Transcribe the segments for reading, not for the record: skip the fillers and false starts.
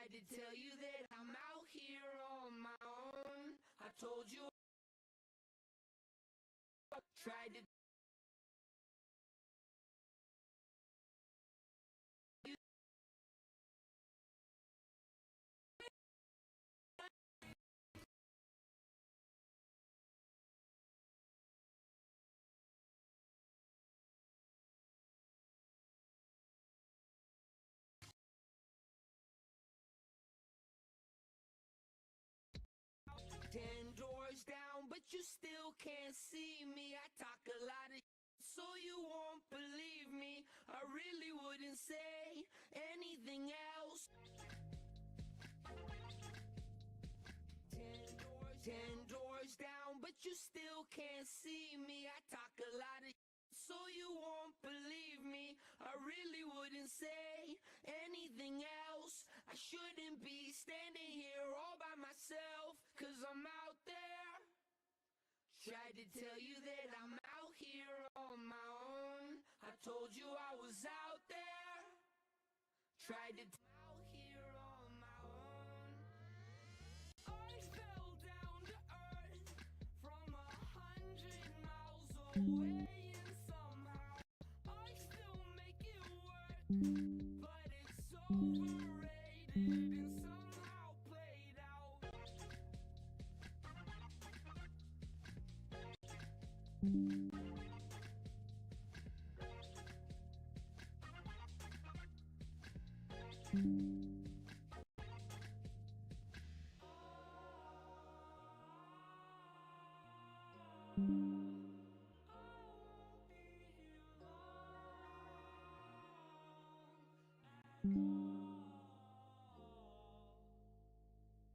Tried to tell you that I'm out here on my own. I told you. Tried to. Ten doors down, but you still can't see me. I talk a lot of so you won't believe me. I really wouldn't say anything else. Ten doors down, but you still can't see me. I talk a lot of so you won't believe me. I really wouldn't say anything else. I shouldn't be standing here all by myself, 'cause I'm out there. Tried to tell you that I'm out here on my own. I told you I was out there. Tried to out here on my own. I fell down to earth from 100 miles away, and somehow I still make it work. But it's overrated and somehow played out.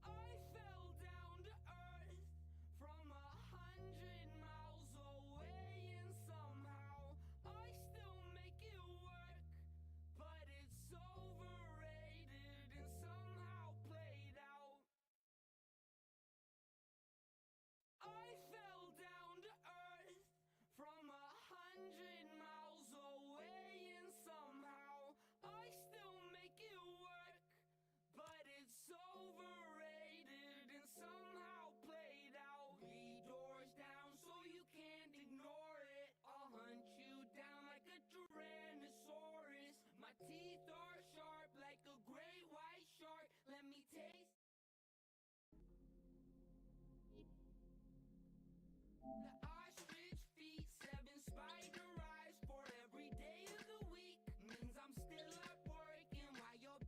I fell down to earth from 100 miles away, and somehow I still make it work. But it's overrated and somehow played out. I fell down to earth from 100 miles away, and somehow I still make it work. But it's overrated and somehow played out. 3 doors down, so you can't ignore it. I'll hunt you down like a Tyrannosaurus. My teeth are sharp like a great white shark. Let me taste. The ostrich feet, 7 spider eyes for every day of the week. Means I'm still at work, and while your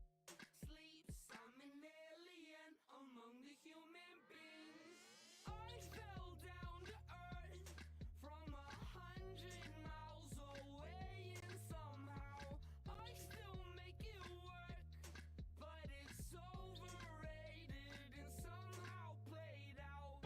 sleeps, I'm an alien among the human beings. I fell down to earth from 100 miles away, and somehow I still make it work. But it's overrated and somehow played out.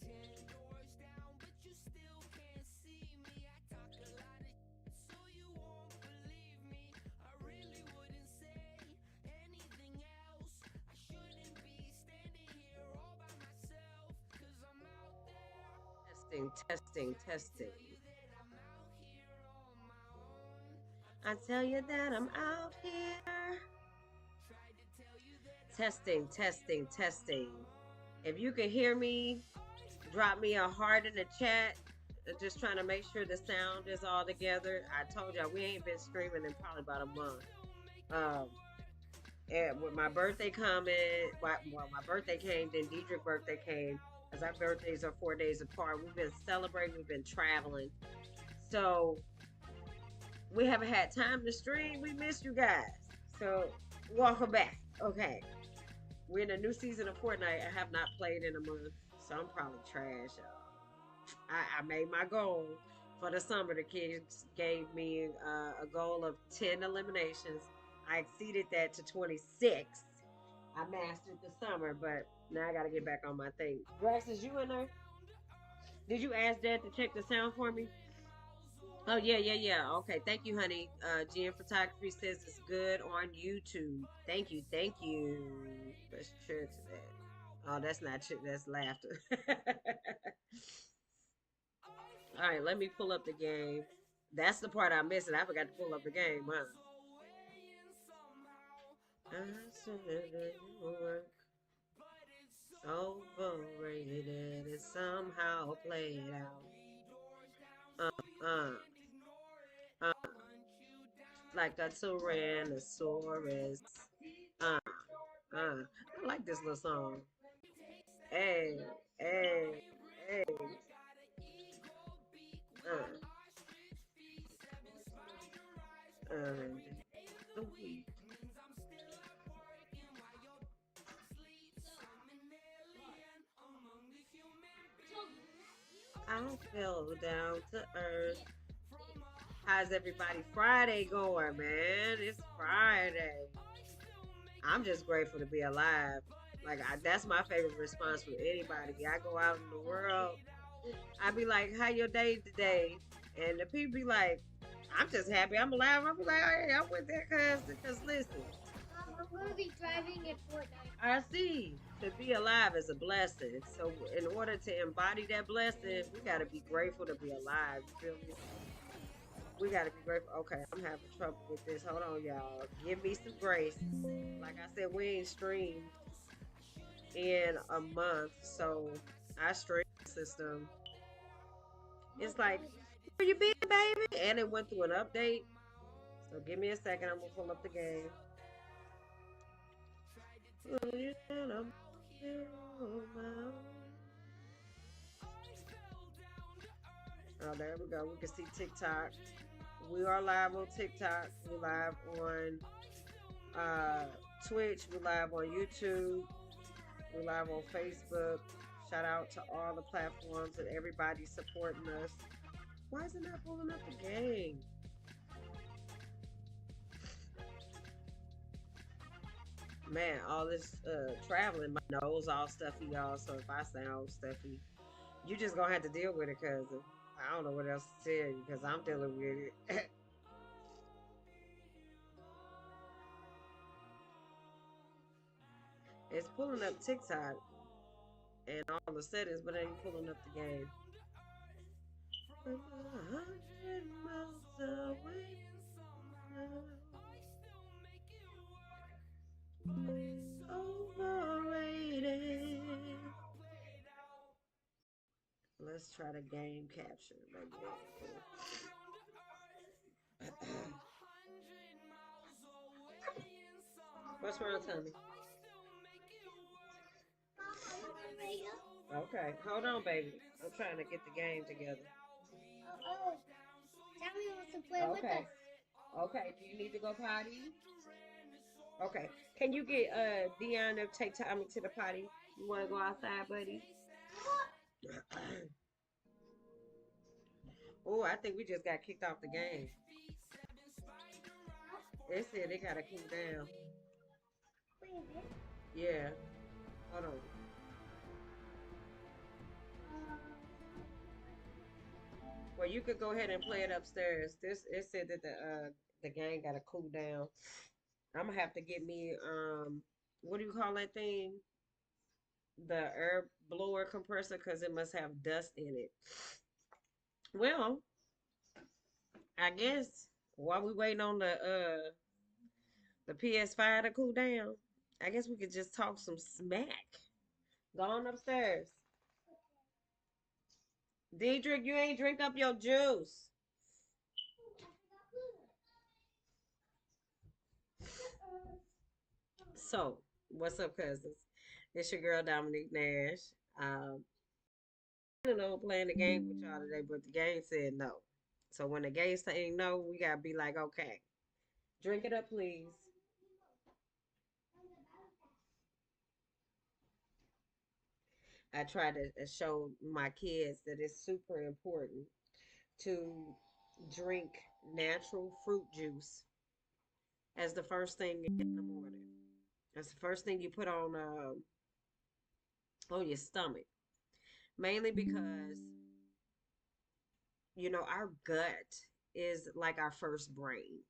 Ten doors down, but you still can't see me. I talk a lot of so you won't believe me. I really wouldn't say anything else. I shouldn't be standing here all by myself, 'cause I'm out there. Testing, testing, testing. Tell you that I'm out here on my own. I tell you that I'm out here. Tried to tell you that I'm Testing, out testing, here on my testing. own. If you can hear me, I drop fell me a down heart to in the chat. earth Just from trying to a make sure the hundred sound is all miles together. I told away, y'all we and ain't been streaming in somehow probably about a I month. still make it Um, work. and with But my it's birthday coming, well, my overrated birthday and came, then somehow Diedrich birthday played came. out. As our birthdays are 4 days apart, we've been celebrating, we've been traveling. So we haven't had time to stream. We missed you guys. So welcome back. Okay. We're in a new season of Fortnite. I have not played in a month. So I'm probably trash, y'all. I made my goal for the summer. The kids gave me a goal of 10 eliminations. I exceeded that to 26. I mastered the summer, but now I got to get back on my thing. Rex, is you in there? Down to earth Did you ask Dad to from check a the sound for me? hundred miles Oh yeah, yeah, yeah. Okay, thank you, honey. GM Photography says it's good on YouTube. Thank you, thank you. Let's cheer to that. Oh, that's not cheer, that's laughter. All right, let me pull up the game. That's the part I missed. I forgot to pull up the game, huh? I said that you work overrated and somehow played out. Uh, like a Tyrannosaurus. Uh, I like this little song. Hey, hey, hey. Uh, and the week. I fell down to earth. How's everybody Friday going, man? It's Friday. I'm just grateful to be alive. Like that's my favorite response from anybody. I go out in the world, I be like, "How your day today?" And the people be like, "I'm just happy I'm alive." I be like, "Hey, I'm with that cause listen, I'm gonna be driving in Fortnite. I see to be alive is a blessing. So in order to embody that blessing, we gotta be grateful to be alive. You feel me? We gotta be grateful. Okay, I'm having trouble with this. Hold on, y'all. Give me some grace. Like I said, we ain't streamed in a month, so our stream system, it's like, where you been, baby? And it went through an update. So give me a second. I'm gonna pull up the game. Oh, there we go. We can see TikTok. We are live on TikTok. We're live on uh, Twitch. We're live on YouTube. We're live on Facebook. Shout out to all the platforms and everybody supporting us. Why is it not pulling up the game? Man, all this traveling, my nose all stuffy, y'all. So if I sound stuffy, you just gonna have to deal with it, cousin. I don't know what else to tell you because I'm dealing with it. It's pulling up TikTok and all the settings, but it ain't pulling up the game. From 100 miles away overrated. Let's try the game capture. What's wrong, Tommy? Okay, hold on, baby. I'm trying to get the game together. Oh, Tommy wants to play with Okay. us. Okay. Do you need to go potty? Okay. Can you get Dion to take Tommy to the potty? You want to go outside, buddy? Oh, I think we just got kicked off the game. They said they gotta cool down. Wait a minute. Yeah. Hold on. Well, you could go ahead and play it upstairs. This it said that the game gotta cool down. I'm gonna have to get me what do you call that thing? The air blower compressor because it must have dust in it. Well, I guess while we waiting on the PS5 to cool down, I guess we could just talk some smack. Go on upstairs. Diedrich, you ain't drink up your juice. So, what's up, cousins? It's your girl Dominique Nash. Um, I don't know playing the game with y'all today, but the game said no. So when the game saying no, we gotta be like, okay, drink it up, please. I try to show my kids that it's super important to drink natural fruit juice as the first thing in the morning. That's the first thing you put on your stomach. Mainly because our gut is like our first brain.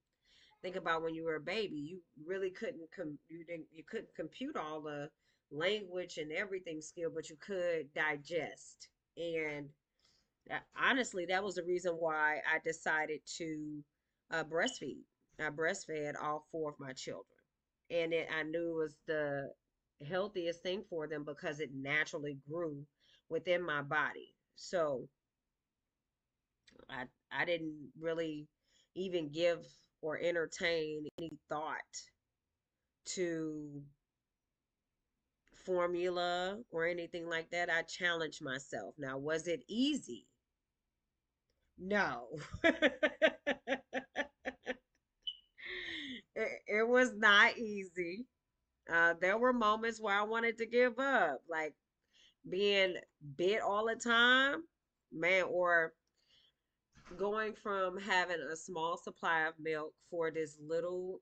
Think about when you were a baby, you really couldn't you couldn't compute all the language and everything skill, but you could digest. And honestly, that was the reason why I decided to breastfeed. I breastfed all four of my children, and I knew it was the healthiest thing for them because it naturally grew within my body. So I didn't really even give or entertain any thought to formula or anything like that. I challenged myself. Now, was it easy? No. It was not easy. There were moments where I wanted to give up, like being bit all the time, man, or going from having a small supply of milk for this little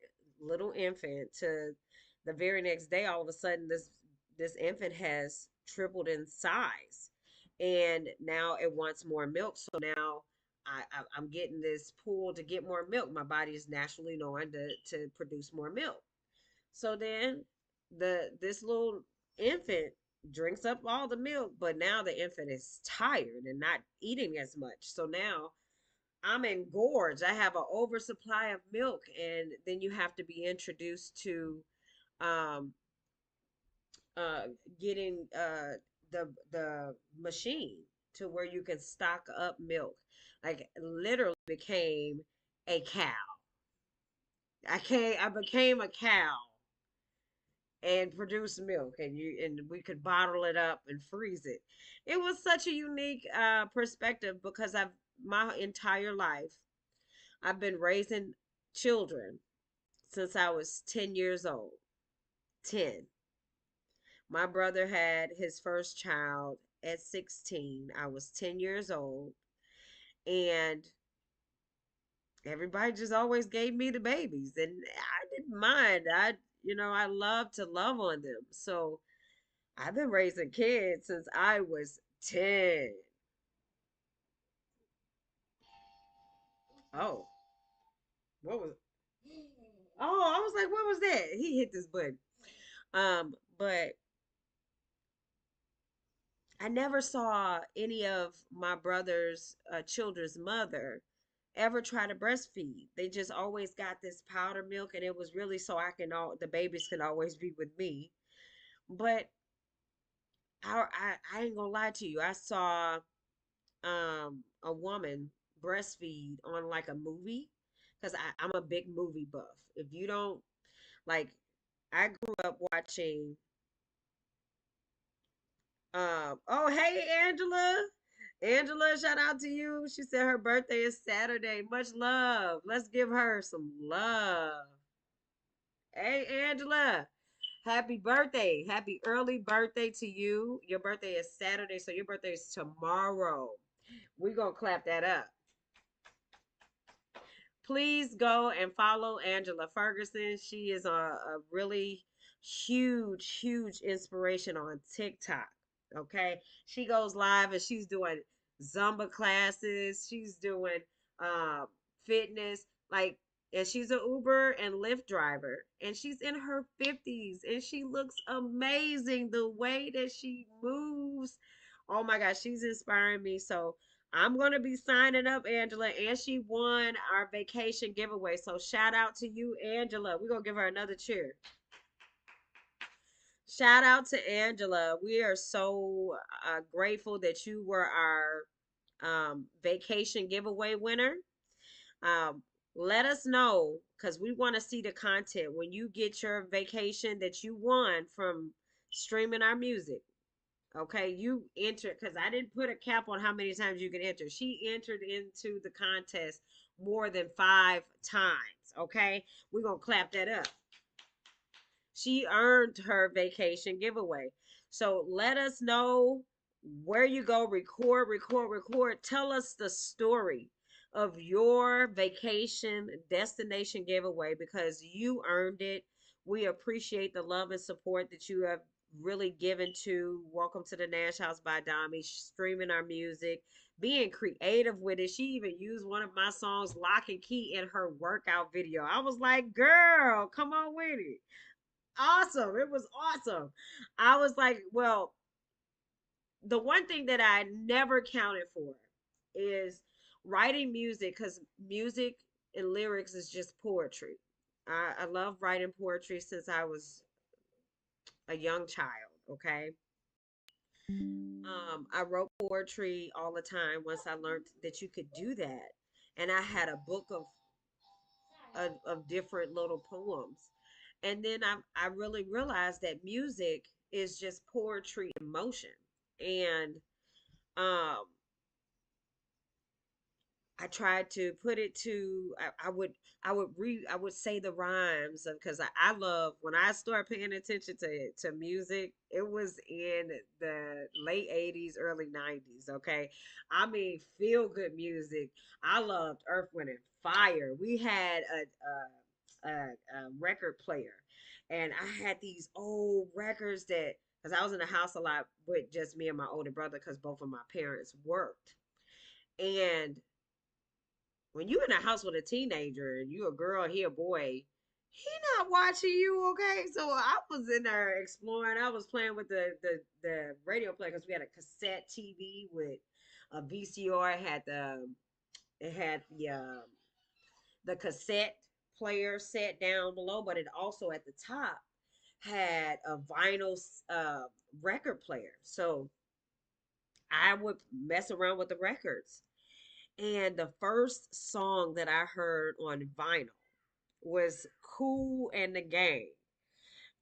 infant to the very next day, all of a sudden this infant has tripled in size, and now it wants more milk. So now I'm getting this pull to get more milk. My body is naturally knowing to produce more milk. So then this little infant drinks up all the milk, but now the infant is tired and not eating as much. So now I'm engorged. I have an oversupply of milk, and then you have to be introduced to um uh getting the machine to where you can stock up milk. Like literally became a cow. I became a cow and produce milk, and we could bottle it up and freeze it. It was such a unique perspective because I've my entire life I've been raising children since I was 10 years old. 10. My brother had his first child at 16. I was 10 years old. And everybody just always gave me the babies. And I didn't mind. I love to love on them. So I've been raising kids since I was 10. Oh, what was Oh, I was like, what was that? He hit this button. But I never saw any of my brother's children's mother ever try to breastfeed. They just always got this powder milk, and it was really so the babies can always be with me. But I ain't gonna lie to you. I saw a woman breastfeed on like a movie because I'm a big movie buff. If you don't like, I grew up watching oh, hey, Angela. Angela, shout out to you. She said her birthday is Saturday. Much love. Let's give her some love. Hey, Angela. Happy birthday. Happy early birthday to you. Your birthday is Saturday, so your birthday is tomorrow. We're going to clap that up. Please go and follow Angela Ferguson. She is a really huge inspiration on TikTok. Okay. She goes live and she's doing Zumba classes. She's doing um fitness. Like, and she's an Uber and Lyft driver. And she's in her 50s and she looks amazing. The way that she moves. Oh my gosh, she's inspiring me. So I'm going to be signing up, Angela, and she won our vacation giveaway. So shout out to you, Angela. We're going to give her another cheer. Shout out to Angela. We are so grateful that you were our vacation giveaway winner. Um, let us know because we want to see the content when you get your vacation that you won from streaming our music. Okay, you entered because I didn't put a cap on how many times you can enter. She entered into the contest more than 5 times. Okay, we're gonna clap that up. She earned her vacation giveaway. So let us know where you go. Record. Tell us the story of your vacation destination giveaway because you earned it. We appreciate the love and support that you have really given to Welcome to the Nash House by Dami, streaming our music, being creative with it. She even used one of my songs, Lock and Key, in her workout video. I was like, girl, come on with it. Awesome. It was awesome. I was like, well, the one thing that I never counted for is writing music, because music and lyrics is just poetry. I love writing poetry since I was a young child, okay? I wrote poetry all the time once I learned that you could do that. And I had a book of different little poems. And then I really realized that music is just poetry in motion. And um I tried to put it to I would say the rhymes, because I love when I start paying attention to music. It was in the late 80s, early 90s. Okay, I mean feel good music. I loved Earth, Wind and Fire. We had a record player, and I had these old records that, because I was in the house a lot with just me and my older brother, because both of my parents worked. And when you in a house with a teenager and you a girl, he a boy, he not watching you, okay? So I was in there exploring. I was playing with the radio player, because we had a cassette TV with a VCR. It had the cassette player set down below, but it also at the top had a vinyl record player. So I would mess around with the records. And the first song that I heard on vinyl was Kool and the Gang.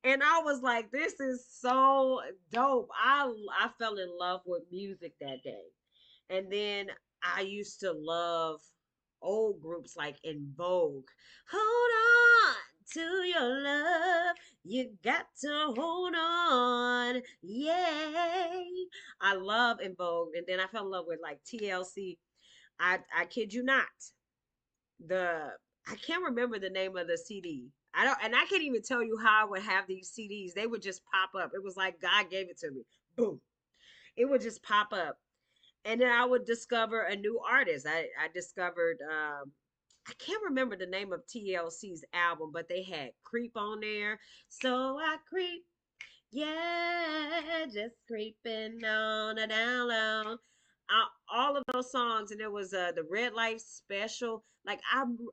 And I was like, this is so dope. I fell in love with music that day. And then I used to love old groups like In Vogue. Hold on to your love. You got to hold on. Yay. I love In Vogue. And then I fell in love with like TLC. I kid you not. The I can't remember the name of the CD. I don't, and I can't even tell you how I would have these CDs. They would just pop up. It was like God gave it to me. Boom. It would just pop up. And then I would discover a new artist. I discovered I can't remember the name of TLC's album, but they had Creep on there. So I creep, yeah, just creeping on a down low. All of those songs, and it was the Red Light Special. Like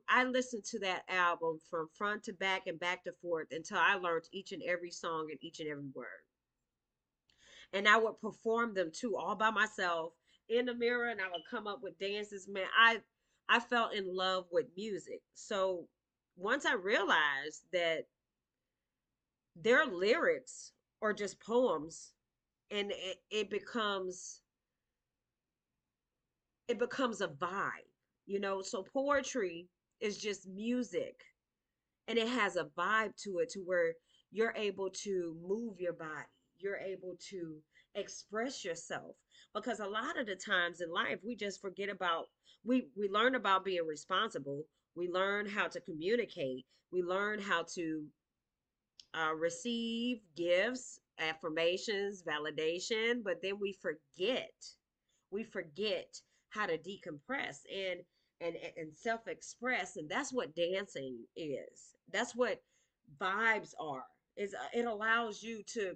I listened to that album from front to back and back to forth until I learned each and every song and each and every word. And I would perform them too, all by myself in the mirror, and I would come up with dances. Man, I fell in love with music. So once I realized that their lyrics are just poems, and it becomes a vibe, so poetry is just music, and it has a vibe to it, to where you're able to move your body, you're able to express yourself, because a lot of the times in life we just forget about, we learn about being responsible, we learn how to communicate, we learn how to receive gifts, affirmations, validation, but then we forget how to decompress and self-express, and that's what dancing is. That's what vibes are. Is it allows you to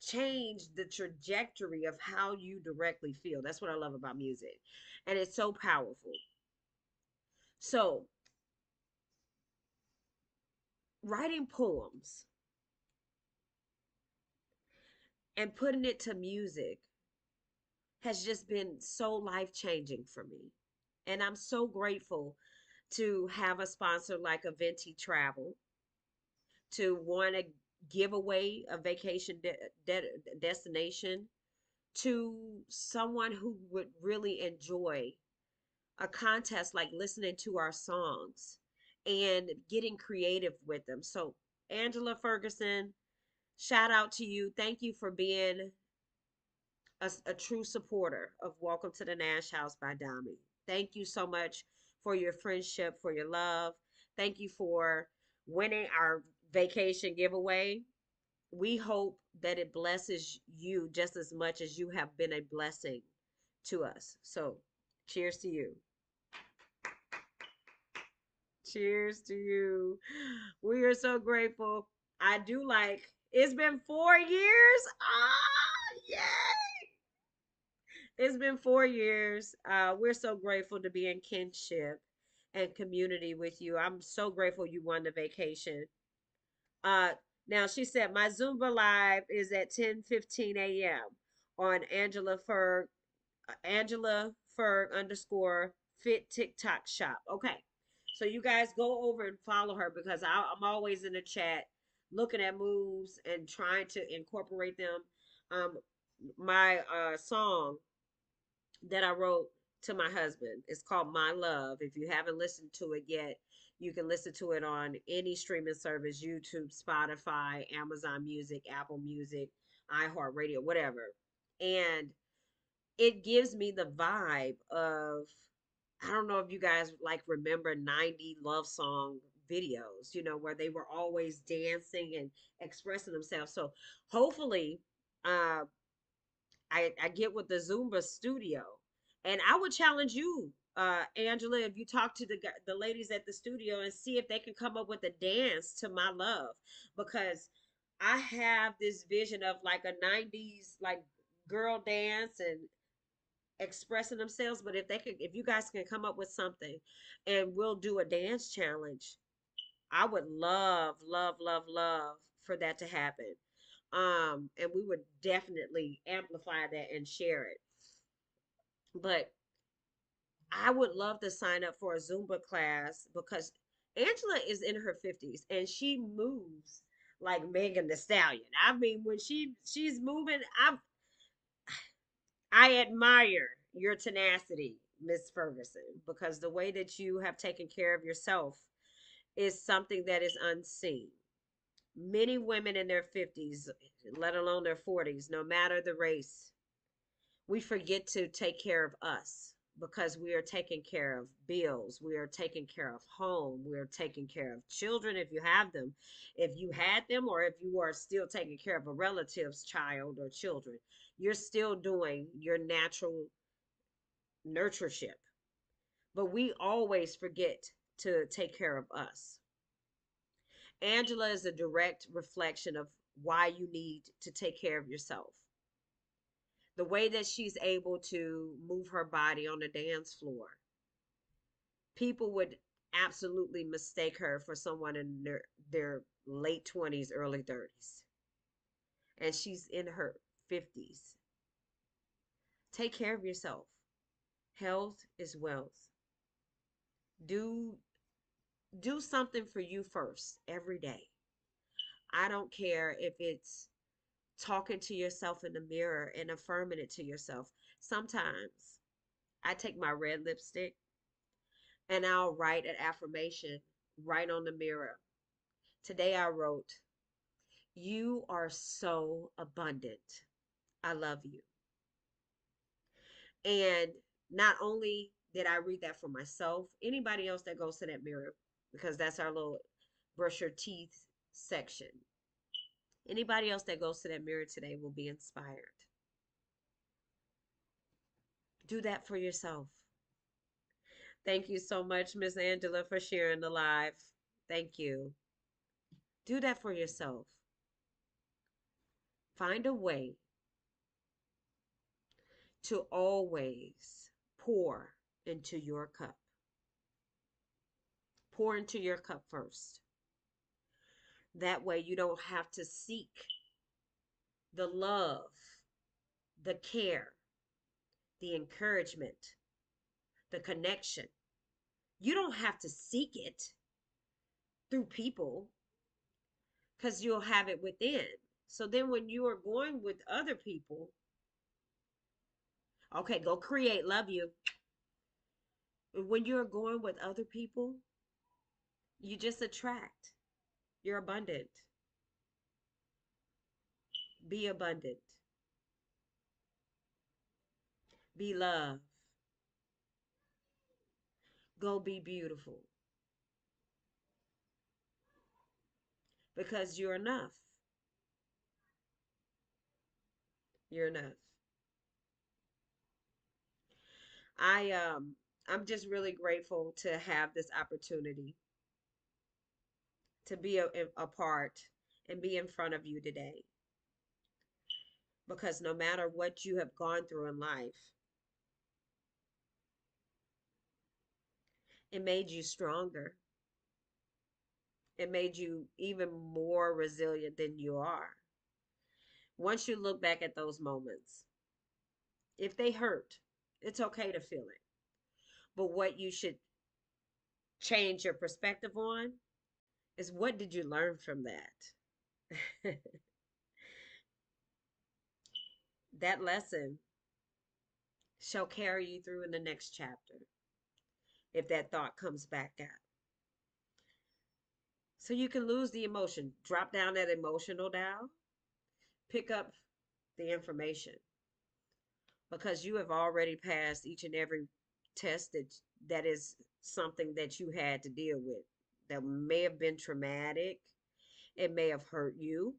change the trajectory of how you directly feel. That's what I love about music, and it's so powerful. So writing poems and putting it to music has just been so life changing for me. And I'm so grateful to have a sponsor like Aventi Travel, to want to give away a vacation destination to someone who would really enjoy a contest like listening to our songs and getting creative with them. So, Angela Ferguson, shout out to you. Thank you for being a true supporter of Welcome to the Nash House by Dami. Thank you so much for your friendship, for your love. Thank you for winning our vacation giveaway. We hope that it blesses you just as much as you have been a blessing to us. So Cheers to you. Cheers to you. We are so grateful. I do like it's been 4 years. Ah, yay! It's been 4 years. We're so grateful to be in kinship and community with you. I'm so grateful you won the vacation. Uh, Now she said my Zumba live is at 10:15 a.m. on Angela Ferg underscore fit TikTok shop. Okay. So you guys go over and follow her because I'm always in the chat looking at moves and trying to incorporate them. Um, my song that I wrote to my husband is called My Love. If you haven't listened to it yet, you can listen to it on any streaming service, YouTube, Spotify, Amazon Music, Apple Music, iHeartRadio, whatever. And it gives me the vibe of I don't know if you guys like remember 90 love song videos, where they were always dancing and expressing themselves. So hopefully uh I get with the Zumba studio. And I would challenge you, Angela, if you talk to the ladies at the studio and see if they can come up with a dance to My Love, because I have this vision of like a 90s like girl dance and expressing themselves. But if you guys can come up with something and we'll do a dance challenge, I would love, love, love, love for that to happen. And we would definitely amplify that and share it. But I would love to sign up for a Zumba class because Angela is in her 50s and she moves like Megan Thee Stallion. I mean, when she's moving, I admire your tenacity, Miss Ferguson, because the way that you have taken care of yourself is something that is unseen. Many women in their 50s, let alone their 40s, no matter the race, we forget to take care of us because we are taking care of bills, we are taking care of home, we are taking care of children if you have them, if you had them, or if you are still taking care of a relative's child or children. You're still doing your natural nurtureship, but we always forget to take care of us. Angela is a direct reflection of why you need to take care of yourself. The way that she's able to move her body on the dance floor, people would absolutely mistake her for someone in their late 20s, early 30s. And she's in her 50s. Take care of yourself. Health is wealth. Do do something for you first every day. I don't care if it's talking to yourself in the mirror and affirming it to yourself. Sometimes I take my red lipstick and I'll write an affirmation right on the mirror. Today I wrote, "You are so abundant. I love you." And not only did I read that for myself, anybody else that goes to that mirror, because that's our little brush your teeth section. Anybody else that goes to that mirror today will be inspired. Do that for yourself. Thank you so much, Miss Angela, for sharing the live. Thank you. Do that for yourself. Find a way to always pour into your cup. Pour into your cup first. That way you don't have to seek the love, the care, the encouragement, the connection. You don't have to seek it through people because you'll have it within. So then when you are going with other people, okay, go create, love you. When you're going with other people, you just attract. You're abundant. Be abundant. Be love. Go be beautiful. Because you're enough. You're enough. I'm just really grateful to have this opportunity to be a part and be in front of you today. Because no matter what you have gone through in life, it made you stronger. It made you even more resilient than you are. Once you look back at those moments, if they hurt, it's okay to feel it. But what you should change your perspective on is, what did you learn from that? That lesson shall carry you through in the next chapter if that thought comes back up. So you can lose the emotion, drop down that emotional dial, pick up the information, because you have already passed each and every test that is something that you had to deal with, that may have been traumatic. It may have hurt you.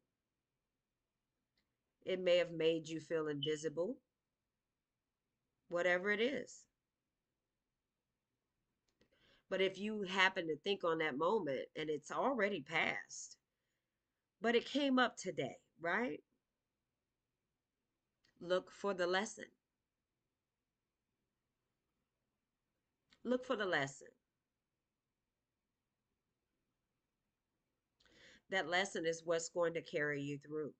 It may have made you feel invisible. Whatever it is. But if you happen to think on that moment and it's already passed, but it came up today, right? Look for the lesson. Look for the lesson. That lesson is what's going to carry you through.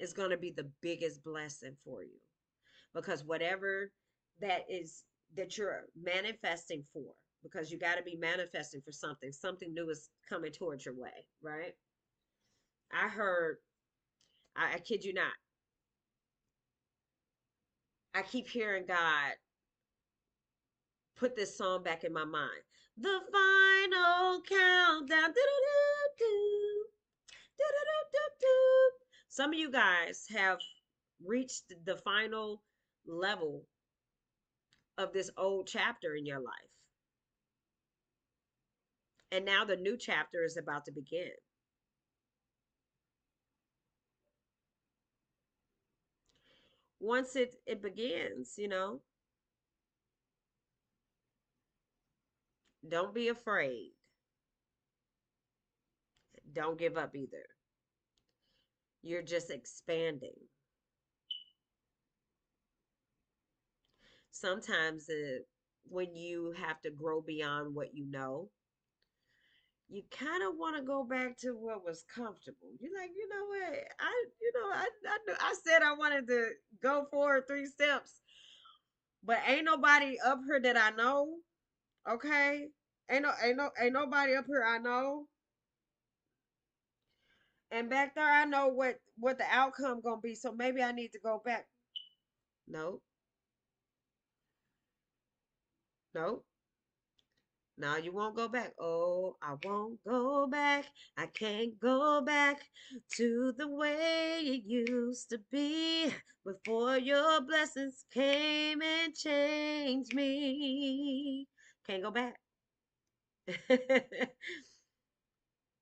It's going to be the biggest blessing for you, because whatever that is that you're manifesting for, because you got to be manifesting for something. Something new is coming towards your way, right? I heard, I kid you not, I keep hearing God put this song back in my mind. The final countdown. Do-do-do-do. Do-do-do-do-do. Some of you guys have reached the final level of this old chapter in your life. And now the new chapter is about to begin. Once it begins, don't be afraid. Don't give up either. You're just expanding. Sometimes when you have to grow beyond what you know, you kind of want to go back to what was comfortable. You're like, you know what? I said I wanted to go forward 3 steps, but ain't nobody up here that I know. Okay, ain't nobody up here I know. And back there, I know what the outcome gonna be. So maybe I need to go back. Nope, nope. Now you won't go back. Oh, I won't go back. I can't go back to the way it used to be before your blessings came and changed me. Can't go back.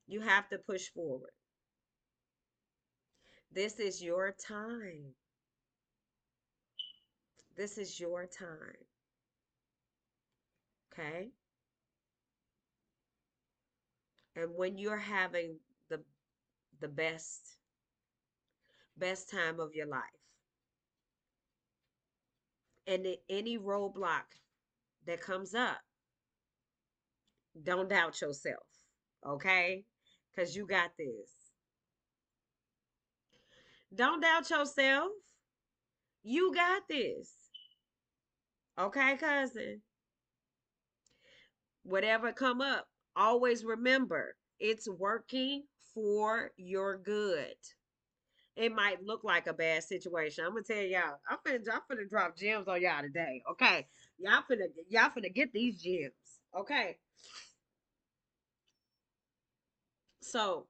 You have to push forward. This is your time. This is your time. Okay? And when you're having the the best time of your life, and any roadblock that comes up, don't doubt yourself. Okay? Because you got this. Don't doubt yourself. You got this. Okay, cousin? Whatever come up, always remember it's working for your good. It might look like a bad situation. I'm gonna tell y'all, I'm finna drop gems on y'all today. Okay. Y'all finna get these gems. Okay. So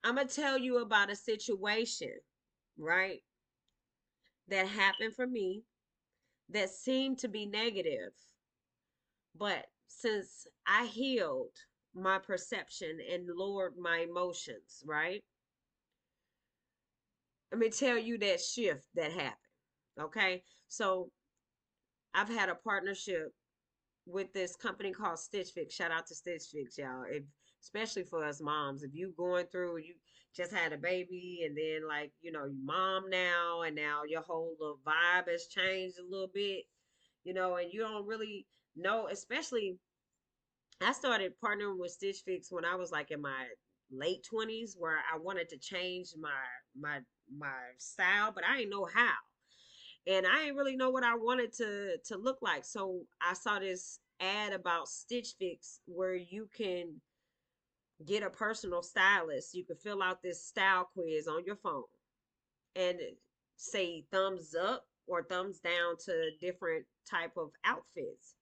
I'm gonna tell you about a situation, right? That happened for me that seemed to be negative. But since I healed my perception and lowered my emotions, right? let me tell you that shift that happened. Okay. So I've had a partnership with this company called Stitch Fix. Shout out to Stitch Fix, y'all. If especially for us moms, if you going through, you just had a baby and then like, you mom now and now your whole little vibe has changed a little bit, and you don't really know, especially I started partnering with Stitch Fix when I was like in my late 20s where I wanted to change my style, but I didn't know how. And I didn't really know what I wanted to look like. So I saw this ad about Stitch Fix where you can get a personal stylist. You can fill out this style quiz on your phone and say thumbs up or thumbs down to different type of outfits.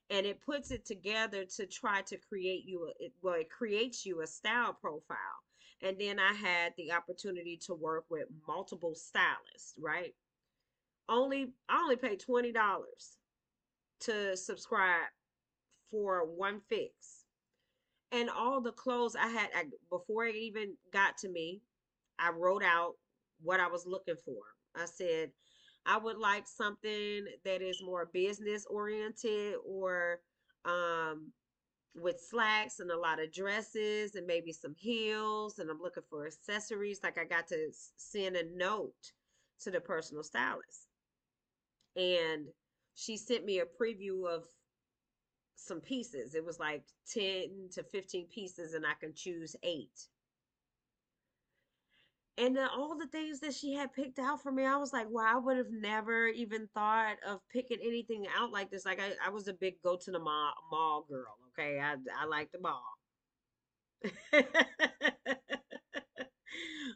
And it puts it together to try to create it creates you a style profile. And then I had the opportunity to work with multiple stylists, right? I only paid $20 to subscribe for one fix. And all the clothes before it even got to me, I wrote out what I was looking for. I said, I would like something that is more business oriented or um, with slacks and a lot of dresses and maybe some heels. And I'm looking for accessories. Like I got to send a note to the personal stylist. And she sent me a preview of some pieces. It was like 10 to 15 pieces, and I can choose 8. And then all the things that she had picked out for me, I was like, wow, I would have never even thought of picking anything out like this. Like, I was a big go to the mall girl, okay? I like the mall.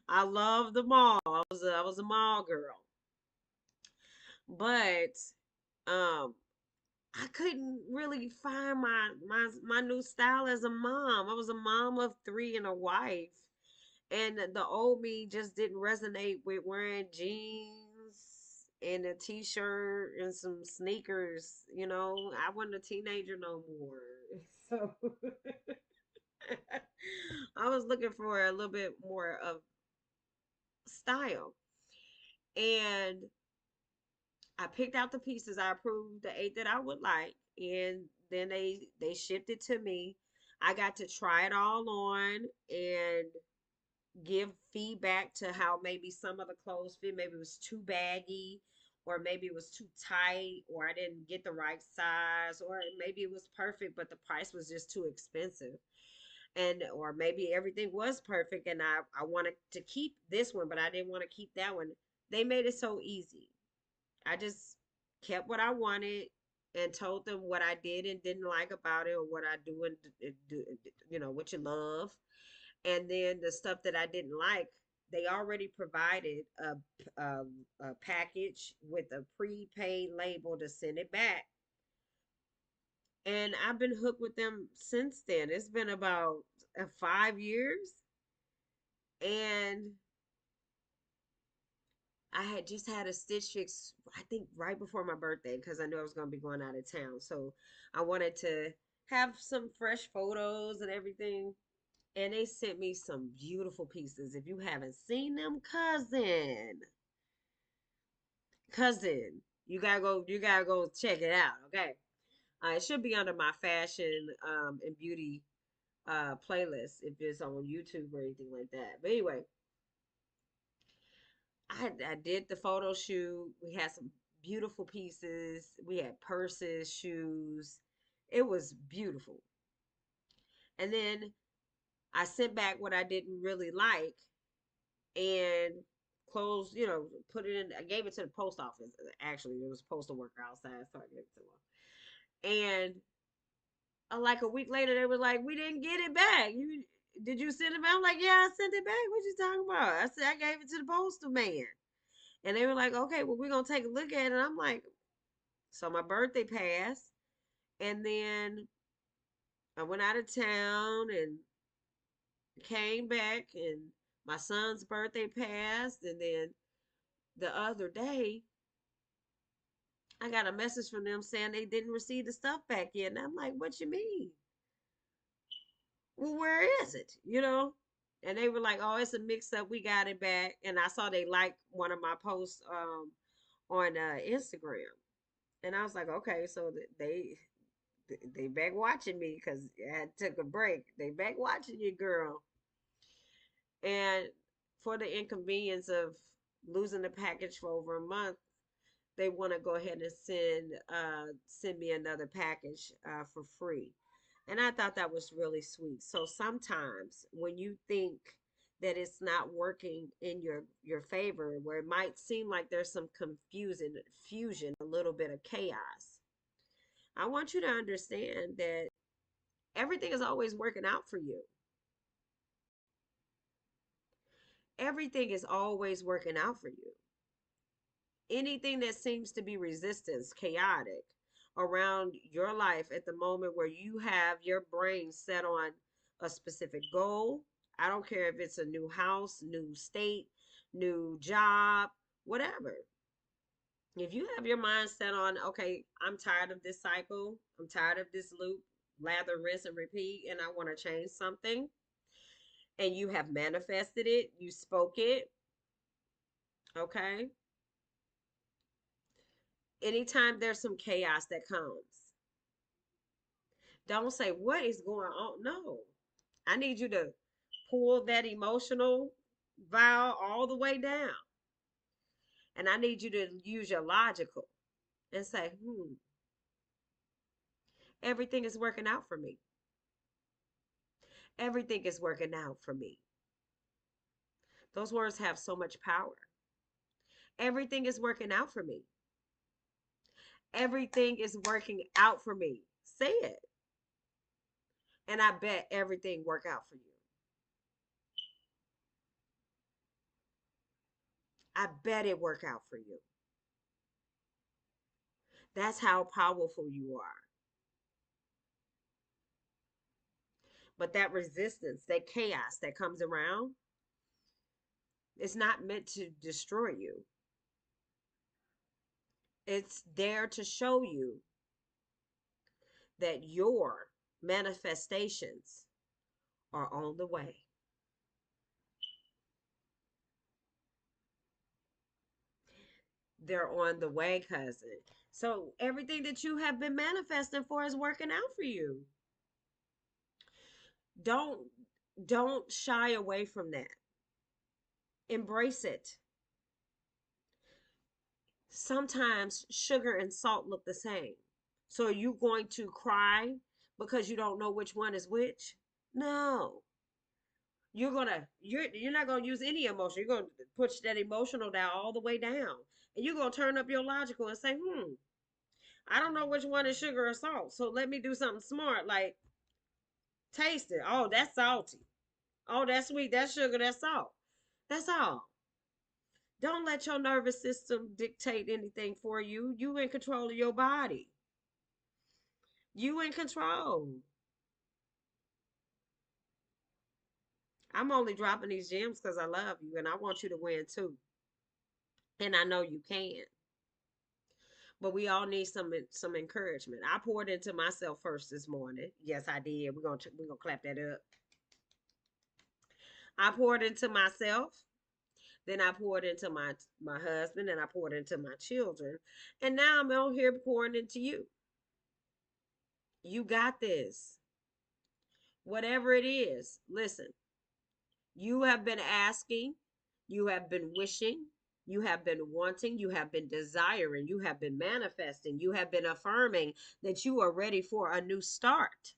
I love the mall. I was a mall girl. But um I couldn't really find my new style as a mom. I was a mom of 3 and a wife. And the old me just didn't resonate with wearing jeans and a t-shirt and some sneakers. I wasn't a teenager no more. So I was looking for a little bit more of style. And I picked out the pieces. I approved the 8 that I would like, and then they shipped it to me. I got to try it all on and give feedback to how maybe some of the clothes fit. Maybe it was too baggy, or maybe it was too tight, or I didn't get the right size, or maybe it was perfect, but the price was just too expensive. And or maybe everything was perfect and I wanted to keep this one, but I didn't want to keep that one. They made it so easy. I just kept what I wanted and told them what I did and didn't like about it, or what I do and do, what you love. And then the stuff that I didn't like, they already provided a package with a prepaid label to send it back. And I've been hooked with them since then. It's been about 5 years. And I had just had a Stitch Fix, I think right before my birthday, because I knew I was going to be going out of town. So I wanted to have some fresh photos and everything. And they sent me some beautiful pieces. If you haven't seen them, cousin, you gotta go check it out. Okay. It should be under my fashion and beauty playlist if it's on YouTube or anything like that. But anyway, I did the photo shoot. We had some beautiful pieces. We had purses, shoes. It was beautiful. And then I sent back what I didn't really like and closed, put it in. I gave it to the post office. Actually, there was a postal worker outside, so I gave it to them. And like a week later, they were like, "We didn't get it back. Did you send it back?" I'm like, "Yeah, I sent it back. What you talking about?" I said, "I gave it to the postal man." And they were like, "Okay, well, we're gonna take a look at it." And I'm like, so my birthday passed, and then I went out of town and came back, and my son's birthday passed, and then the other day I got a message from them saying they didn't receive the stuff back yet. And I'm like, what you mean? Well, where is it? And they were like, "Oh, it's a mix up. We got it back." And I saw they liked one of my posts on Instagram, and I was like, "Okay, so they back watching me because I took a break. They back watching you, girl." And for the inconvenience of losing the package for over a month, they want to go ahead and send me another package for free. And I thought that was really sweet. So sometimes when you think that it's not working in your favor, where it might seem like there's some fusion, a little bit of chaos, I want you to understand that everything is always working out for you. Everything is always working out for you. Anything that seems to be resistance, chaotic around your life at the moment where you have your brain set on a specific goal. I don't care if it's a new house, new state, new job, whatever. If you have your mind set on, okay, I'm tired of this cycle, I'm tired of this loop, lather, rinse, and repeat, and I want to change something, and you have manifested it, you spoke it, okay? Anytime there's some chaos that comes, don't say, "What is going on?" No. I need you to pull that emotional vial all the way down. And I need you to use your logical and say, everything is working out for me. Everything is working out for me. Those words have so much power. Everything is working out for me. Everything is working out for me. Say it. And I bet everything work out for you. I bet it work out for you. That's how powerful you are. But that resistance, that chaos that comes around, it's not meant to destroy you. It's there to show you that your manifestations are on the way. They're on the way, cousin. So everything that you have been manifesting for is working out for you. Don't don't shy away from that. Embrace it. Sometimes sugar and salt look the same. So are you going to cry because you don't know which one is which? No. You're not gonna use any emotion. You're gonna push that emotional down all the way down. And you're gonna turn up your logical and say, I don't know which one is sugar or salt. So let me do something smart, like taste it. Oh, that's salty. Oh, that's sweet. That's sugar, that's salt. That's all. Don't let your nervous system dictate anything for you. You in control of your body. You in control. I'm only dropping these gems because I love you and I want you to win too. And I know you can. But we all need some encouragement. I poured into myself first this morning. Yes, I did. We're gonna clap that up. I poured into myself. Then I poured into my husband, and I poured into my children, and now I'm out here pouring into you. You got this. Whatever it is, listen. You have been asking, you have been wishing, you have been wanting, you have been desiring, you have been manifesting, you have been affirming that you are ready for a new start.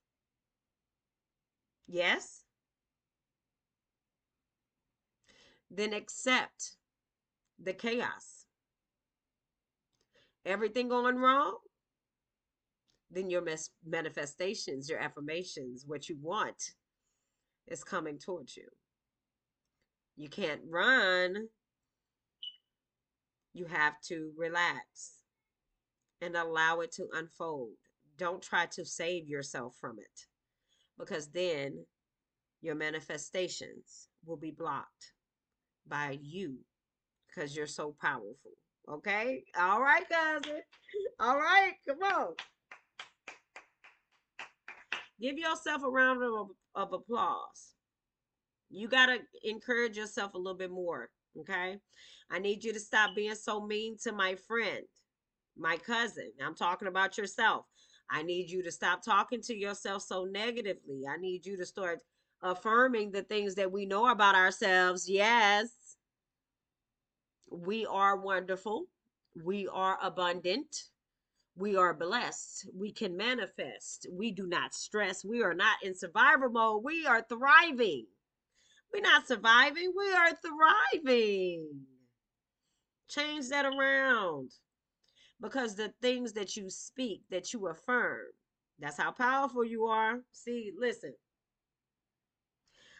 Yes? Then accept the chaos. Everything going wrong? Then your manifestations, your affirmations, what you want is coming towards you. You can't run. You have to relax and allow it to unfold. Don't try to save yourself from it because then your manifestations will be blocked by you because you're so powerful. Okay? All right, cousin. All right, come on. Give yourself a round of applause. You got to encourage yourself a little bit more. Okay. I need you to stop being so mean to my friend, my cousin. I'm talking about yourself. I need you to stop talking to yourself so negatively. I need you to start affirming the things that we know about ourselves. Yes, we are wonderful. We are abundant. We are blessed. We can manifest. We do not stress. We are not in survival mode. We are thriving. We're not surviving. We are thriving. Change that around. Because the things that you speak, that you affirm, that's how powerful you are. See, listen,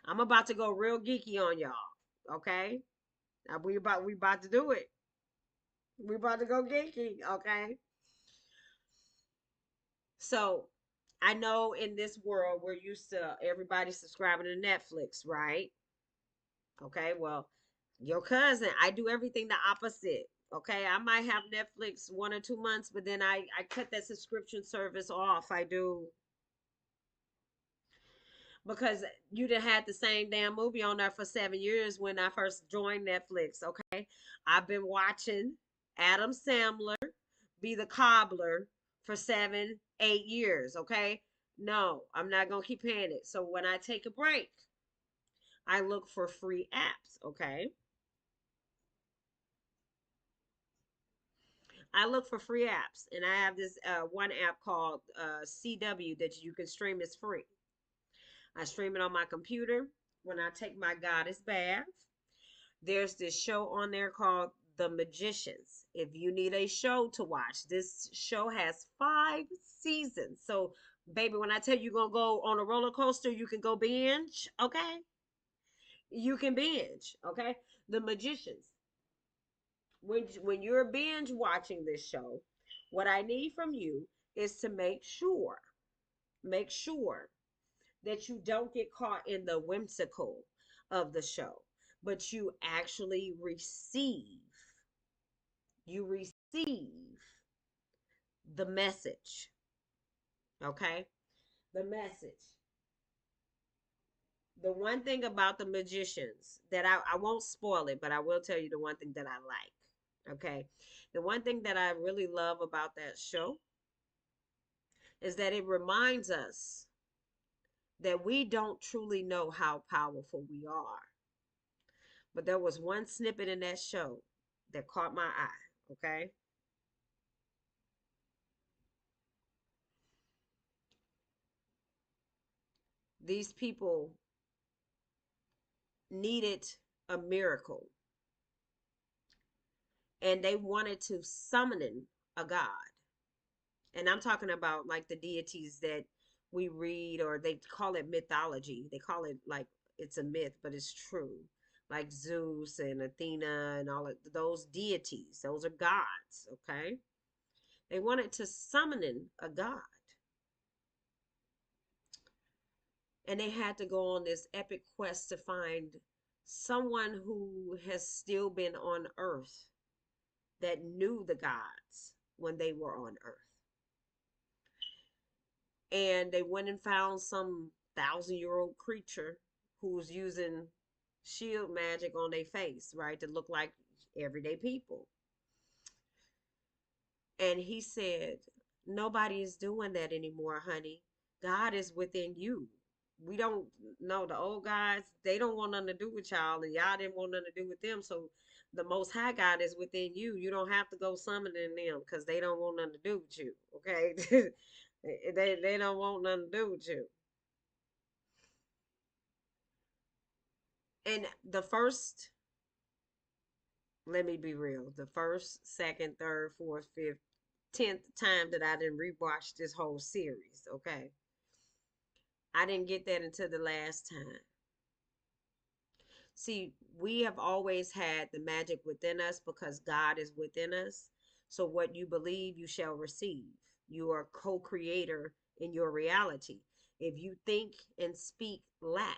I'm about to go real geeky on y'all. Okay? Now we about to do it. We about to go geeky, okay? So I know in this world we're used to everybody subscribing to Netflix, right? Okay, well, your cousin, I do everything the opposite. Okay, I might have Netflix 1 or 2 months, but then I cut that subscription service off. I do, because you done had the same damn movie on there for 7 years when I first joined Netflix. Okay, I've been watching Adam Sandler be the cobbler for 7, 8 years. Okay, no, I'm not gonna keep paying it. So when I take a break, I look for free apps. Okay, I look for free apps, and I have this one app called CW that you can stream. It's free. I stream it on my computer when I take my goddess bath. There's this show on there called The Magicians. If you need a show to watch, this show has 5 seasons. So, baby, when I tell you you're going to go on a roller coaster, you can go binge, okay? You can binge, okay? The Magicians. When you're binge watching this show, what I need from you is to make sure that you don't get caught in the whimsical of the show, but you receive the message. Okay? The message. The one thing about the Magicians that I won't spoil it, but I will tell you the one thing that I like. Okay? The one thing that I really love about that show is that it reminds us that we don't truly know how powerful we are. But there was one snippet in that show that caught my eye. Okay? These people needed a miracle, and they wanted to summon a god. And I'm talking about like the deities that we read, or they call it mythology. They call it like it's a myth, but it's true. Like Zeus and Athena and all of those deities. Those are gods, okay? They wanted to summon a god. And they had to go on this epic quest to find someone who has still been on earth, that knew the gods when they were on earth. And they went and found some 1,000-year-old creature who was using shield magic on their face, right, to look like everyday people. And he said, nobody is doing that anymore, honey. God is within you. We don't know, the old guys, they don't want nothing to do with y'all, and y'all didn't want nothing to do with them. So the most high God is within you. You don't have to go summoning them, because they don't want nothing to do with you. Okay. they don't want nothing to do with you. And the first, let me be real, the first, second, third, fourth, fifth, 10th time that I didn't rewatch this whole series, okay, I didn't get that until the last time. See, we have always had the magic within us because God is within us. So what you believe, you shall receive. You are co-creator in your reality. If you think and speak lack,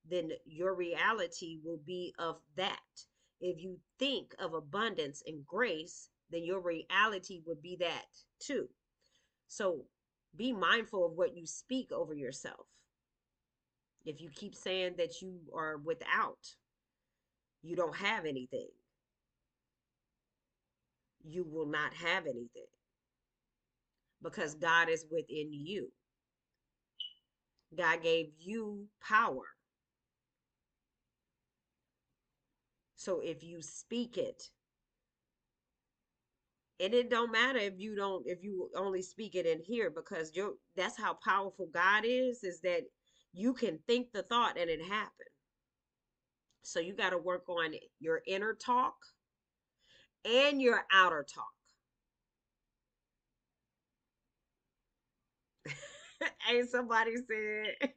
then your reality will be of that. If you think of abundance and grace, then your reality would be that too. So be mindful of what you speak over yourself. If you keep saying that you are without, you don't have anything, you will not have anything because God is within you. God gave you power. So if you speak it, and it don't matter if you only speak it in here, because that's how powerful God is that you can think the thought and it happen. So you got to work on your inner talk and your outer talk. Ain't somebody said,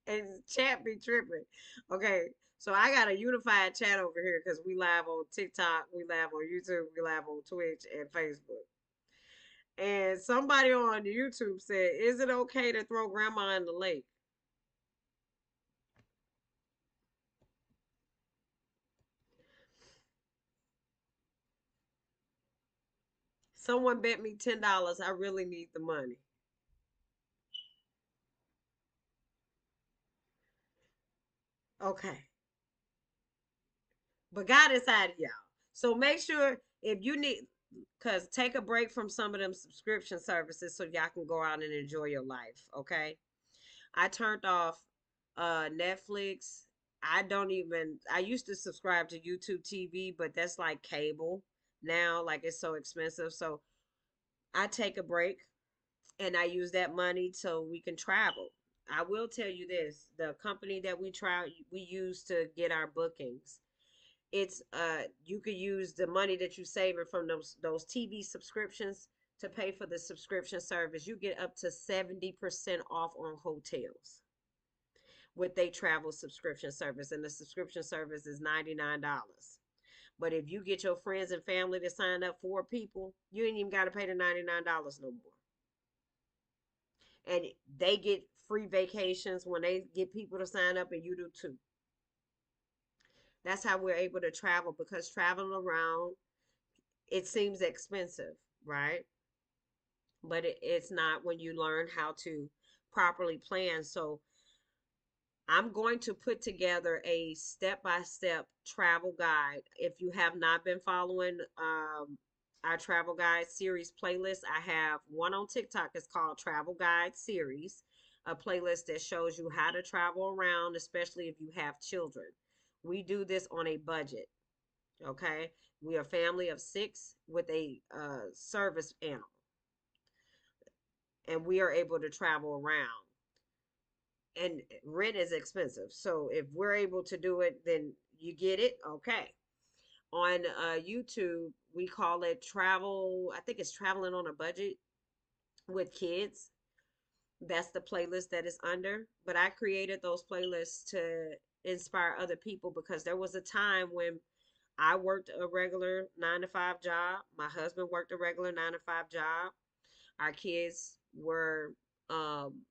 and chat be tripping. Okay, so I got a unified chat over here because we live on TikTok, we live on YouTube, we live on Twitch and Facebook. And somebody on YouTube said, "Is it okay to throw grandma in the lake?" Someone bet me $10. I really need the money. Okay. But God inside of y'all. So make sure if you need, because take a break from some of them subscription services so y'all can go out and enjoy your life. Okay. I turned off Netflix. I used to subscribe to YouTube TV, but that's like cable now. Like it's so expensive. So I take a break and I use that money so we can travel. I will tell you this, the company that we use to get our bookings, it's you could use the money that you saving from those TV subscriptions to pay for the subscription service. You get up to 70% off on hotels with a travel subscription service, and the subscription service is $99. But if you get your friends and family to sign up, 4 people, you ain't even got to pay the $99 no more. And they get free vacations when they get people to sign up, and you do too. That's how we're able to travel, because traveling around, it seems expensive, right? But it's not when you learn how to properly plan. So I'm going to put together a step-by-step travel guide. If you have not been following our travel guide series playlist, I have one on TikTok. It's called Travel Guide Series, a playlist that shows you how to travel around, especially if you have children. We do this on a budget, okay? We are a family of 6 with a service animal, and we are able to travel around. And rent is expensive. So if we're able to do it, then you get it. Okay. On YouTube, we call it travel. I think it's traveling on a budget with kids. That's the playlist that is under. But I created those playlists to inspire other people, because there was a time when I worked a regular 9 to 5 job. My husband worked a regular 9 to 5 job. Our kids were um,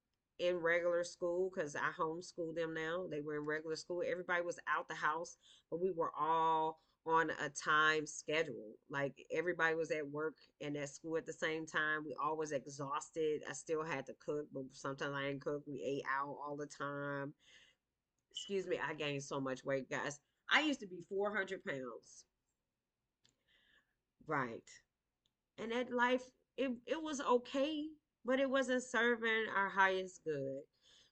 in regular school because I homeschool them now. They were in regular school. Everybody was out the house, but we were all on a time schedule. Like everybody was at work and at school at the same time. We all was exhausted. I still had to cook, but sometimes I didn't cook. We ate out all the time. Excuse me, I gained so much weight, guys. I used to be 400 pounds. Right. And that life, it was okay, but it wasn't serving our highest good.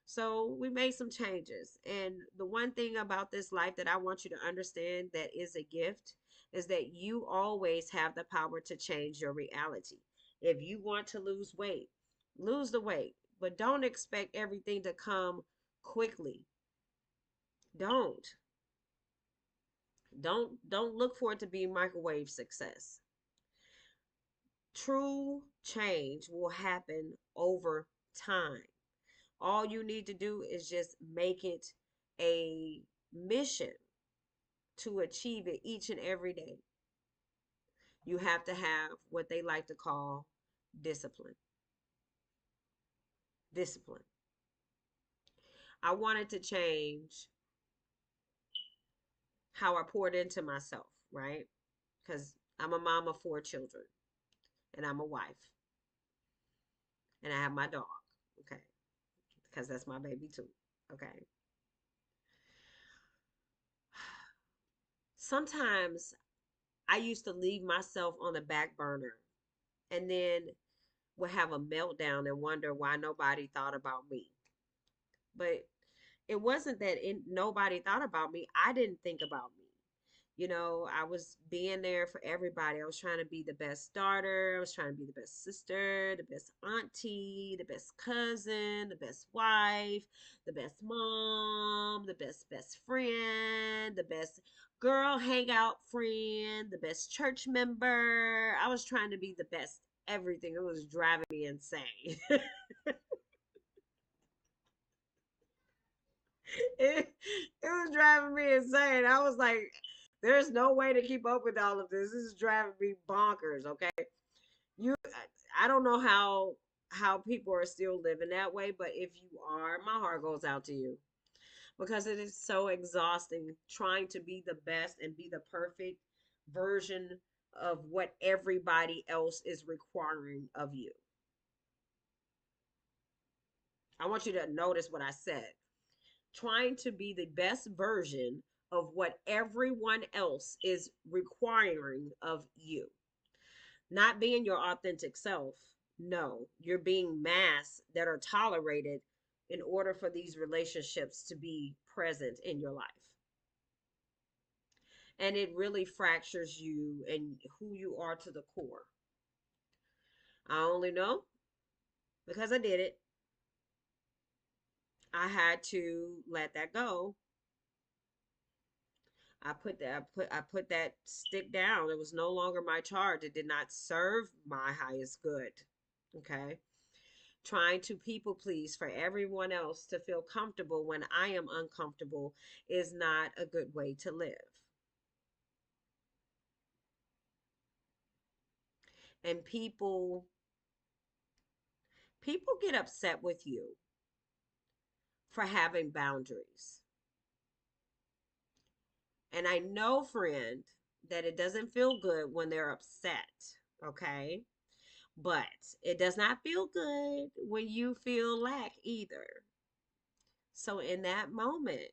So we made some changes. And the one thing about this life that I want you to understand that is a gift is that you always have the power to change your reality. If you want to lose weight, lose the weight, but don't expect everything to come quickly. Don't. Don't look for it to be microwave success. True change will happen over time. All you need to do is just make it a mission to achieve it each and every day. You have to have what they like to call discipline. Discipline. I wanted to change how I poured into myself, right? Because I'm a mom of 4 children and I'm a wife and I have my dog. Okay. because that's my baby too. Okay. Sometimes I used to leave myself on the back burner and then would have a meltdown and wonder why nobody thought about me. But it wasn't that nobody thought about me. I didn't think about me. I was being there for everybody. I was trying to be the best daughter. I was trying to be the best sister, the best auntie, the best cousin, the best wife, the best mom, the best friend, the best girl hangout friend, the best church member. I was trying to be the best everything. It was driving me insane. It was driving me insane. I was like, there's no way to keep up with all of this. This is driving me bonkers, okay? I don't know how people are still living that way, but if you are, my heart goes out to you because it is so exhausting trying to be the best and be the perfect version of what everybody else is requiring of you. I want you to notice what I said. Trying to be the best version of what everyone else is requiring of you. Not being your authentic self. No, you're being masks that are tolerated in order for these relationships to be present in your life. And it really fractures you and who you are to the core. I only know because I did it. I had to let that go. I put that stick down. It was no longer my charge. It did not serve my highest good. Okay. Trying to people please for everyone else to feel comfortable when I am uncomfortable is not a good way to live. And people get upset with you for having boundaries. And I know, friend, that it doesn't feel good when they're upset, okay? But it does not feel good when you feel lack either. So in that moment,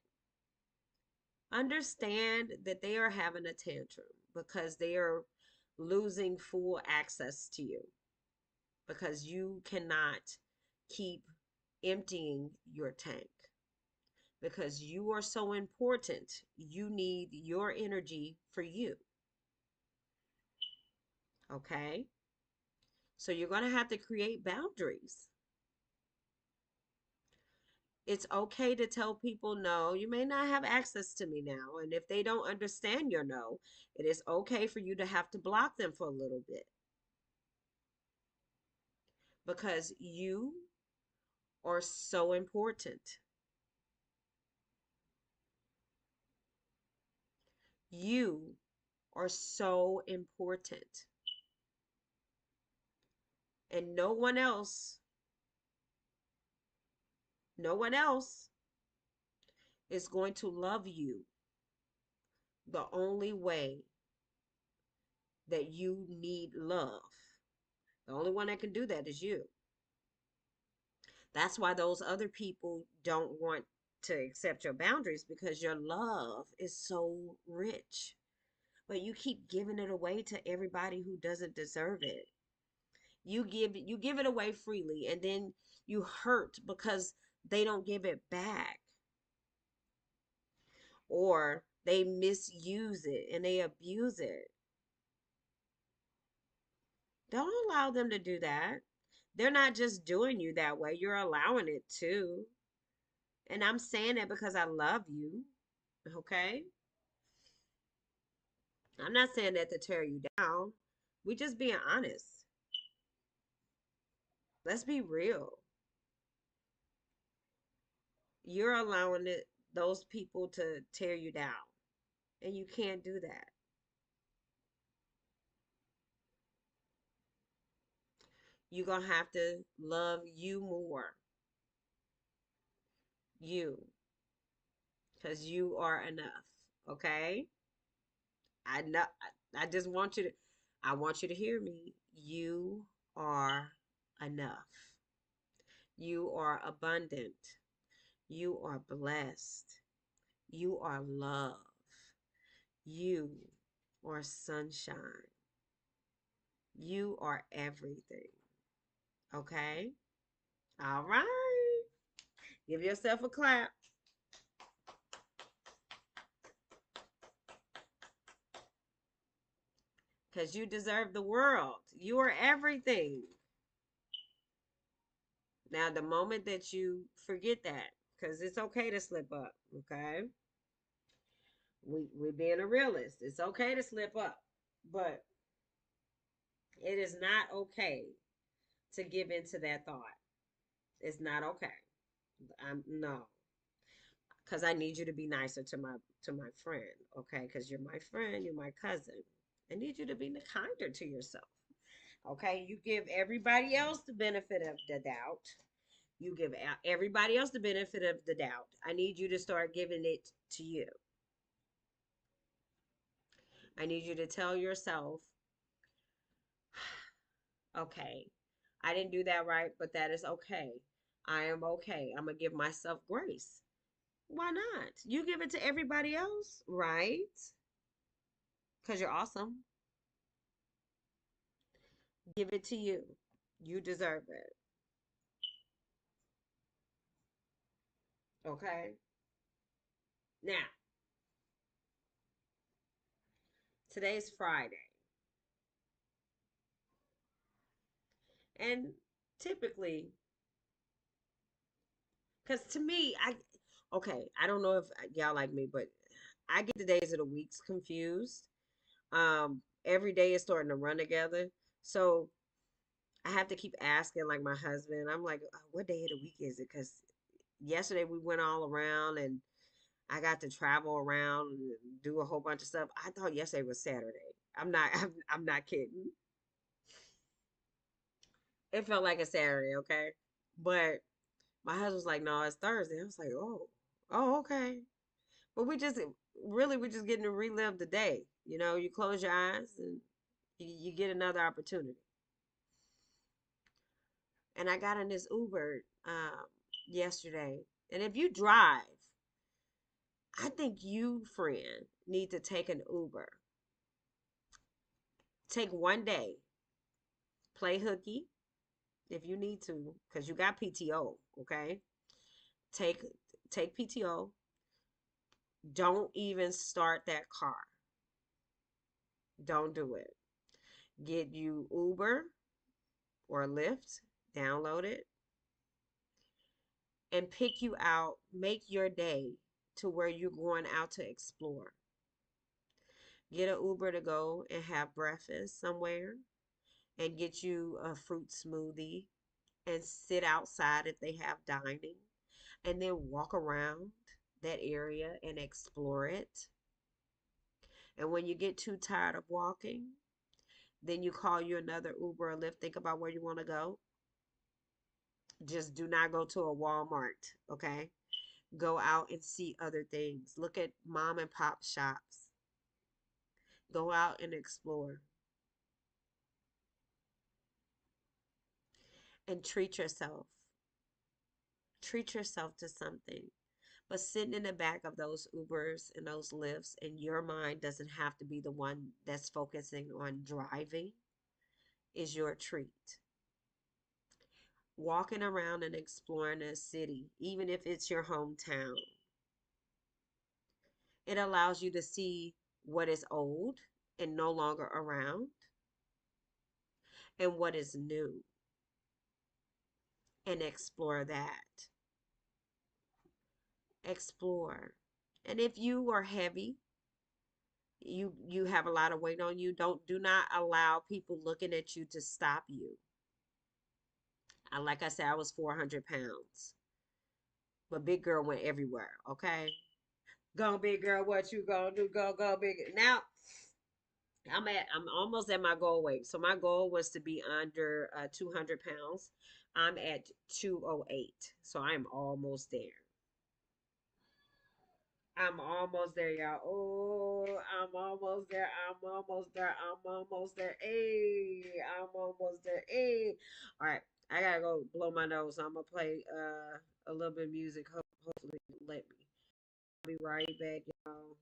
understand that they are having a tantrum because they are losing full access to you because you cannot keep emptying your tank because you are so important. You need your energy for you. Okay? So you're going to have to create boundaries. It's okay to tell people no, you may not have access to me now. And if they don't understand your no, it is okay for you to have to block them for a little bit because you are so important. You are so important. And no one else is going to love you the only way that you need love. The only one that can do that is you. That's why those other people don't want to accept your boundaries because your love is so rich. But you keep giving it away to everybody who doesn't deserve it. You give it away freely and then you hurt because they don't give it back. Or they misuse it and they abuse it. Don't allow them to do that. They're not just doing you that way, you're allowing it too. And I'm saying it because I love you. Okay? I'm not saying that to tear you down. We just being honest. Let's be real. You're allowing those people to tear you down. And you can't do that. You're going to have to love you more. You. Because you are enough. Okay? I know. I just want you to. I want you to hear me. You are enough. You are abundant. You are blessed. You are love. You are sunshine. You are everything. Okay? All right. Give yourself a clap because you deserve the world. You are everything. Now, the moment that you forget that, because it's okay to slip up, okay? We're being a realist. It's okay to slip up, but it is not okay to give into that thought. It's not okay. No, because I need you to be nicer to my friend, okay? Because you're my friend, you're my cousin. I need you to be kinder to yourself, okay? You give everybody else the benefit of the doubt. You give everybody else the benefit of the doubt. I need you to start giving it to you. I need you to tell yourself, okay, I didn't do that right, but that is okay. I am okay. I'm going to give myself grace. Why not? You give it to everybody else, right? Because you're awesome. Give it to you. You deserve it. Okay? Now, today's Friday. And typically, because to me, I don't know if y'all like me, but I get the days of the weeks confused. Every day is starting to run together. So I have to keep asking, like my husband, I'm like, what day of the week is it? Because yesterday we went all around and I got to travel around and do a whole bunch of stuff. I thought yesterday was Saturday. I'm not kidding. It felt like a Saturday, okay? But my husband was like, no, it's Thursday. I was like, oh, okay. But we're just getting to relive the day. You know, you close your eyes and you get another opportunity. And I got in this Uber yesterday. And if you drive, I think you, friend, need to take an Uber. Take one day, play hooky if you need to, because you got PTO, okay? Take take PTO. Don't even start that car. Don't do it. Get you Uber or Lyft, download it, and pick you out, make your day to where you're going out to explore. Get an Uber to go and have breakfast somewhere and get you a fruit smoothie and sit outside if they have dining and then walk around that area and explore it. And when you get too tired of walking, then you call you another Uber or Lyft. Think about where you want to go. Just do not go to a Walmart, okay? Go out and see other things. Look at mom and pop shops. Go out and explore and treat yourself. Treat yourself to something. But sitting in the back of those Ubers and those Lyfts, and your mind doesn't have to be the one that's focusing on driving, is your treat. Walking around and exploring a city, even if it's your hometown, it allows you to see what is old and no longer around and what is new and explore that. Explore. And if you are heavy, you have a lot of weight on you, do not allow people looking at you to stop you. Like I said, I was 400 pounds. But big girl went everywhere, okay? Go big girl, what you gonna do? Go big. Now I'm almost at my goal weight. So my goal was to be under 200 pounds. I'm at 208. So I'm almost there. I'm almost there, y'all. Oh, I'm almost there. I'm almost there. I'm almost there. Hey, I'm almost there. Hey. All right. I gotta go blow my nose. So I'm gonna play a little bit of music. Hopefully let me. I'll be right back, y'all.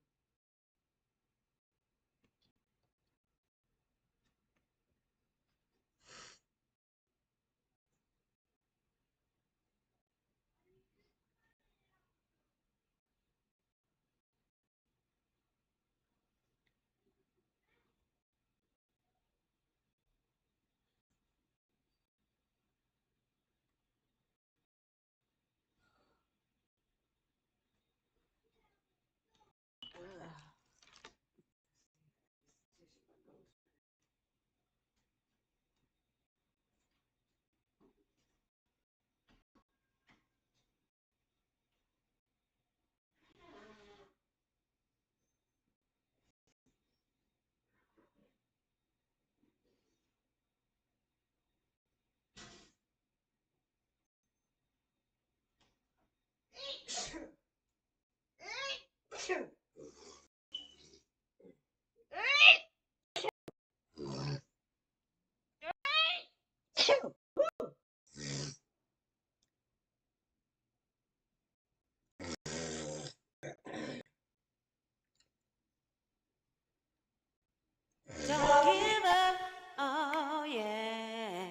Don't give up, oh yeah.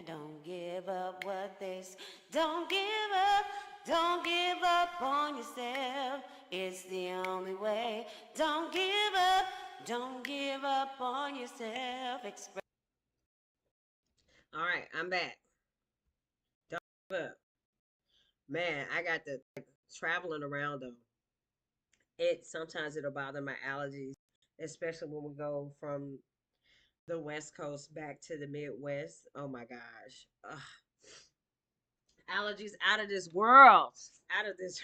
Don't give up what don't give up, don't give up on yourself. It's the only way. Don't give up, don't give up on yourself. Express. All right, I'm back. Don't give up. Man, I got the traveling around though. It sometimes it'll bother my allergies, especially when we go from the West Coast back to the Midwest. Oh my gosh. Ugh. Allergies out of this world. Out of this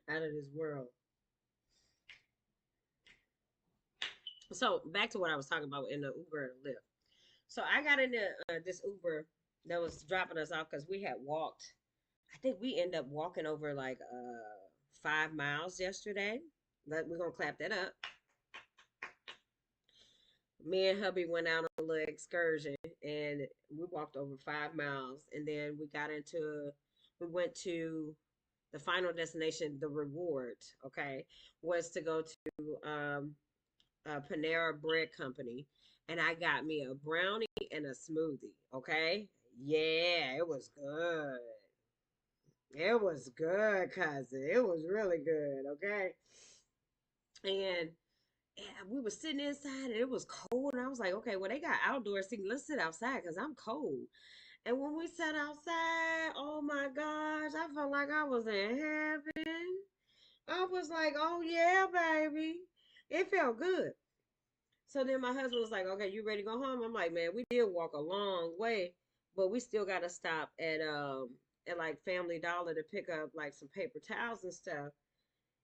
out of this world. So back to what I was talking about in the Uber and Lyft. So I got into this Uber that was dropping us off because we had walked. I think we ended up walking over like 5 miles yesterday. We're gonna clap that up. Me and hubby went out on a little excursion and we walked over 5 miles, and then we went to the final destination. The reward, okay, was to go to Panera Bread Company, and I got me a brownie and a smoothie. Okay, yeah, it was good. It was good, cousin. It was really good. Okay, and we were sitting inside and it was cold, and I was like, okay, well they got outdoor seating. Let's sit outside because I'm cold. And when we sat outside, oh my gosh, I felt like I was in heaven. I was like, oh yeah, baby. It felt good. So then my husband was like, okay, you ready to go home? I'm like, man, we did walk a long way, but we still gotta stop at like Family Dollar to pick up like some paper towels and stuff.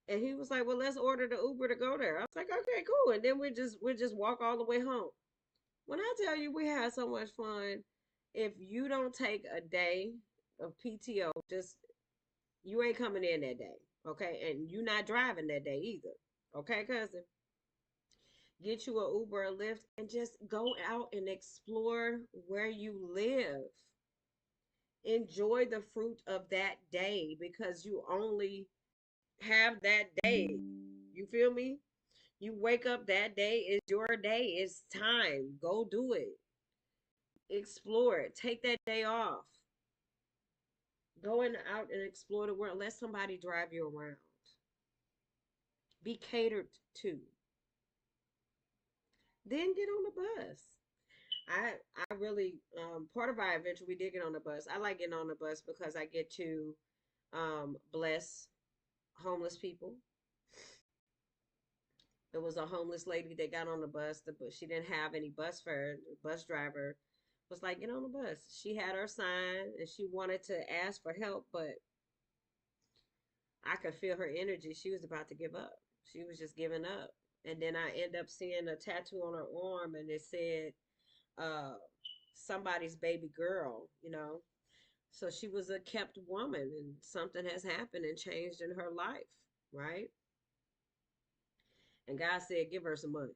And he was like, well, let's order the Uber to go there. I was like, okay, cool. And then we just walk all the way home. When I tell you we had so much fun, if you don't take a day of PTO, just you ain't coming in that day. Okay. And you not driving that day either. Okay, cousin? Get you a Uber or Lyft and just go out and explore where you live. Enjoy the fruit of that day because you only have that day. You feel me? You wake up that day, it's your day. It's time. Go do it. Explore it. Take that day off. Going out and explore the world. Let somebody drive you around. Be catered to. Then get on the bus. I really part of our adventure we did get on the bus. I like getting on the bus because I get to bless homeless people. There was a homeless lady that got on the bus. She didn't have any bus fare. The bus driver was like, "Get on the bus." She had her sign and she wanted to ask for help, but I could feel her energy. She was about to give up. She was just giving up. And then I end up seeing a tattoo on her arm, and it said, uh, "Somebody's baby girl." So she was a kept woman, and something has happened and changed in her life, right? And God said, give her some money.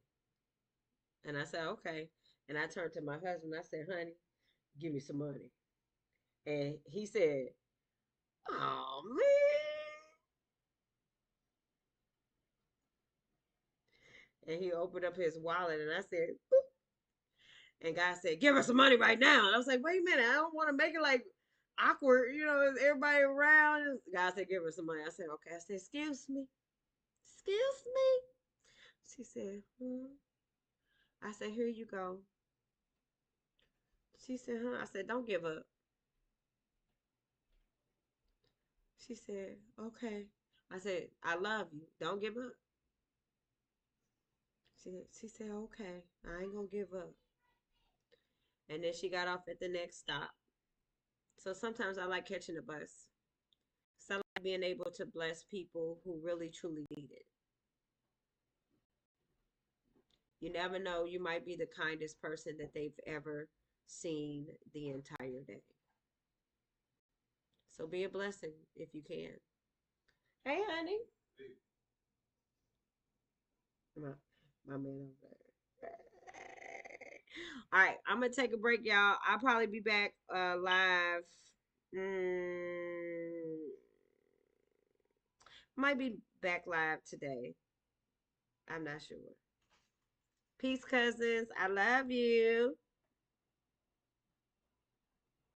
And I said, okay. And I turned to my husband. I said, honey, give me some money. And he said, oh, man. And he opened up his wallet and I said, boop. And God said, give her some money right now. And I was like, wait a minute. I don't want to make it like awkward, everybody around. God said, give her some money. I said, okay. I said, excuse me. Excuse me. She said, I said, here you go. She said, huh? I said, don't give up. She said, okay. I said, I love you. Don't give up. She said, okay. I ain't gonna give up. And then she got off at the next stop. So sometimes I like catching the bus. So I like being able to bless people who really truly need it. You never know, you might be the kindest person that they've ever seen the entire day. So be a blessing if you can. Hey, honey. My man over there. All right, I'm gonna take a break, y'all. I'll probably be back live. Might be back live today. I'm not sure. Peace, cousins. I love you.